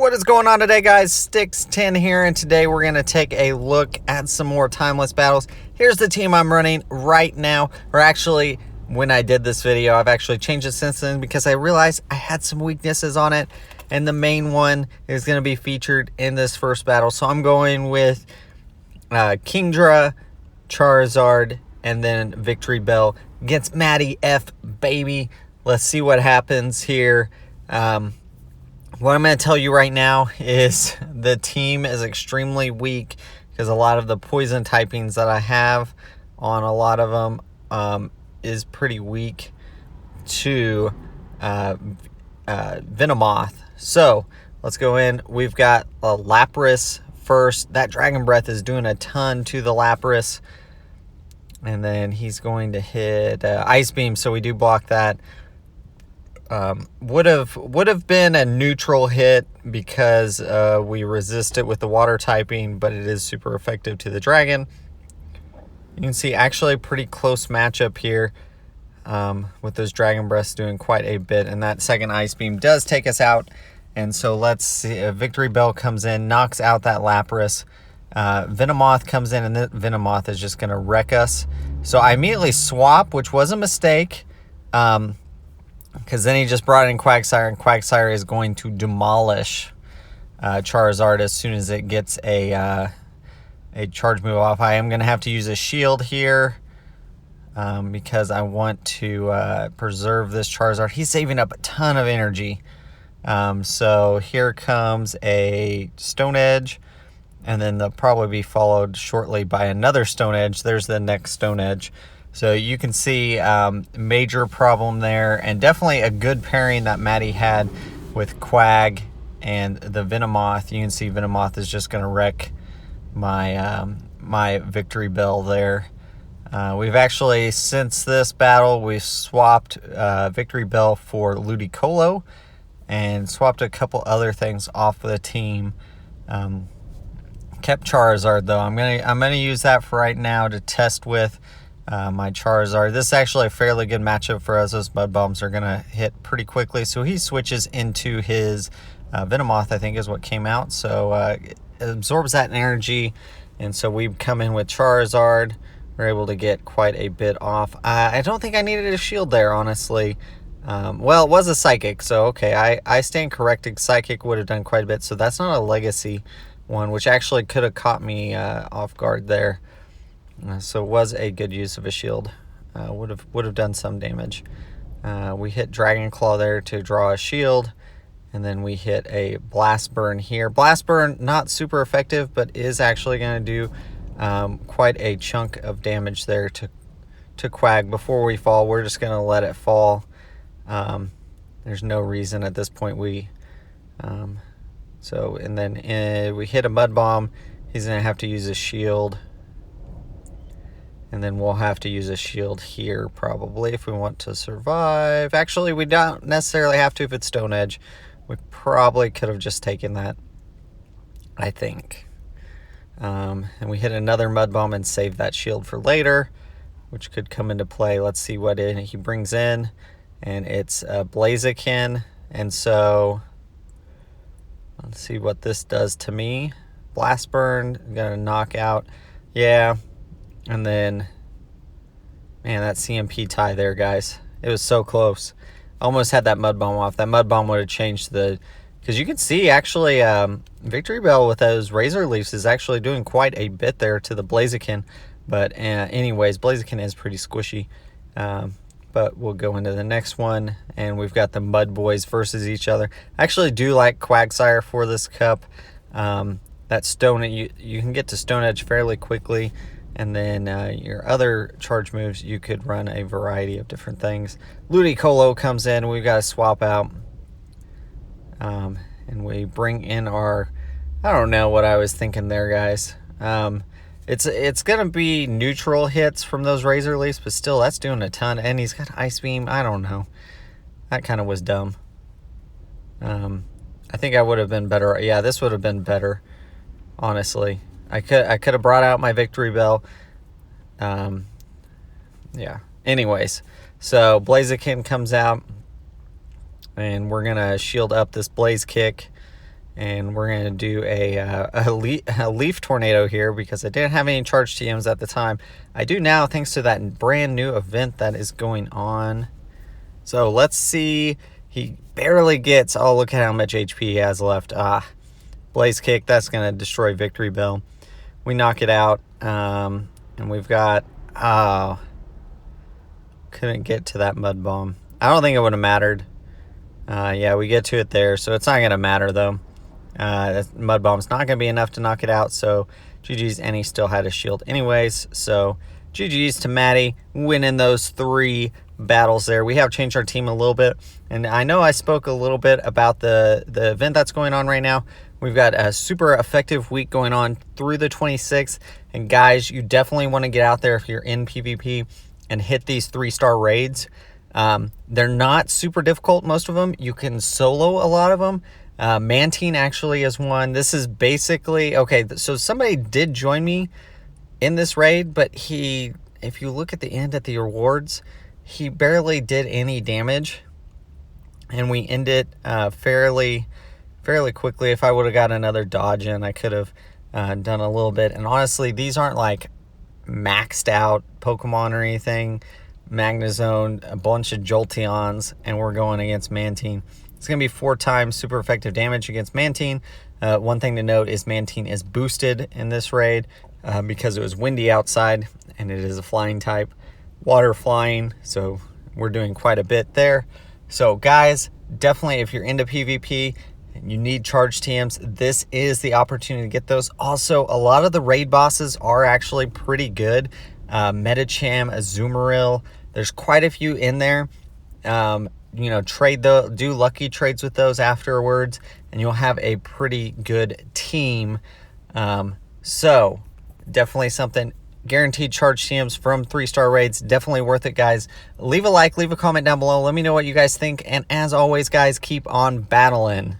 What is going on today, guys? Sticks10 here, and today we're going to take a look at some more timeless battles. Here's the team I'm running right now, or actually, when I did this video, I've actually changed it since then because I realized I had some weaknesses on it, and the main one is going to be featured in this first battle. So I'm going with Kingdra, Charizard, and then Victory Bell against MattyFBaby. Let's see what happens here. What I'm going to tell you right now is the team is extremely weak because a lot of the poison typings that I have on a lot of them is pretty weak to Venomoth. So let's go in. We've got a Lapras first. That Dragon Breath is doing a ton to the Lapras. And then he's going to hit Ice Beam, so we do block that. Would have been a neutral hit because we resist it with the water typing, but it is super effective to the dragon. You can see actually a pretty close matchup here with those Dragon Breaths doing quite a bit, and that second Ice Beam does take us out. And so let's see, Victory Bell comes in, knocks out that Lapras. Venomoth comes in, and the Venomoth is just going to wreck us. So I immediately swap, which was a mistake. Because then he just brought in Quagsire, and Quagsire is going to demolish Charizard as soon as it gets a charge move off. I am going to have to use a shield here because I want to preserve this Charizard. He's saving up a ton of energy. So here comes a Stone Edge, and then they'll probably be followed shortly by another Stone Edge. There's the next Stone Edge. So you can see major problem there, and definitely a good pairing that Matty had with Quag and the Venomoth. You can see Venomoth is just going to wreck my my Victory Bell there. We've actually, since this battle, we've swapped Victory Bell for Ludicolo and swapped a couple other things off the team. Kept Charizard though. I'm gonna use that for right now to test with. My Charizard. This is actually a fairly good matchup for us. Those Mud Bombs are going to hit pretty quickly. So he switches into his Venomoth, I think is what came out. So it absorbs that energy. And so we come in with Charizard. We're able to get quite a bit off. I don't think I needed a shield there, honestly. Well, it was a Psychic. So, okay, I stand corrected. Psychic would have done quite a bit. So that's not a Legacy one, which actually could have caught me off guard there. So it was a good use of a shield. Would have done some damage. We hit Dragon Claw there to draw a shield, and then we hit a Blast Burn here. Blast Burn, not super effective, but is actually going to do quite a chunk of damage there to Quag. Before we fall, we're just going to let it fall. There's no reason at this point and then we hit a Mud Bomb. He's going to have to use a shield. And then we'll have to use a shield here probably if we want to survive. Actually, we don't necessarily have to if it's Stone Edge. We probably could have just taken that, I think. And we hit another Mud Bomb and save that shield for later, which could come into play. Let's see what he brings in. And it's Blaziken. And so let's see what this does to me. Blast Burn, gonna knock out. Yeah. And then, man, that CMP tie there, guys. It was so close. Almost had that Mud Bomb off. That Mud Bomb would have changed because you can see, actually, Victory Bell with those Razor Leafs is actually doing quite a bit there to the Blaziken. But anyways, Blaziken is pretty squishy. But we'll go into the next one, and we've got the Mud Boys versus each other. I actually do like Quagsire for this cup. That Stone, you can get to Stone Edge fairly quickly. And then your other charge moves, you could run a variety of different things. Ludicolo comes in. We've got to swap out. And we bring in our... I don't know what I was thinking there, guys. It's going to be neutral hits from those Razor Leafs, but still, that's doing a ton. And he's got Ice Beam. I don't know. That kind of was dumb. I think I would have been better. Yeah, this would have been better, honestly. I could have brought out my Victory Bell. Yeah. Anyways, so Blaziken comes out, and we're going to shield up this Blaze Kick. And we're going to do a leaf tornado here because I didn't have any charge TMs at the time. I do now thanks to that brand new event that is going on. So let's see. He barely gets, oh, look at how much HP he has left. Blaze Kick, that's going to destroy Victory Bell. We knock it out. And we've got, couldn't get to that Mud Bomb. I don't think it would have mattered. Yeah, we get to it there, so it's not going to matter though. That Mud Bomb's not going to be enough to knock it out, so GG's, and he still had a shield anyways. So GG's to Matty, winning those 3 battles there. We have changed our team a little bit, and I know I spoke a little bit about the event that's going on right now. We've got a super effective week going on through the 26th, and guys, you definitely want to get out there if you're in PvP and hit these 3-star raids. They're not super difficult, most of them. You can solo a lot of them. Mantine actually is one. This is basically, okay, so somebody did join me in this raid, but if you look at the end at the rewards, he barely did any damage, and we end it fairly quickly. If I would have got another dodge in, I could have done a little bit. And honestly, these aren't like maxed out Pokemon or anything. Magnezone, a bunch of Jolteons, and we're going against Mantine. It's going to be 4 times super effective damage against Mantine. One thing to note is Mantine is boosted in this raid because it was windy outside, and it is a flying type. Water flying, so we're doing quite a bit there. So guys, definitely if you're into PvP and you need charge TMs, this is the opportunity to get those. Also, a lot of the raid bosses are actually pretty good. Metacham, Azumarill, there's quite a few in there. You know, do lucky trades with those afterwards, and you'll have a pretty good team. So definitely something. Guaranteed charge TMs from 3-star raids, definitely worth it, guys. Leave a like, leave a comment down below, let me know what you guys think, and as always, guys, keep on battling.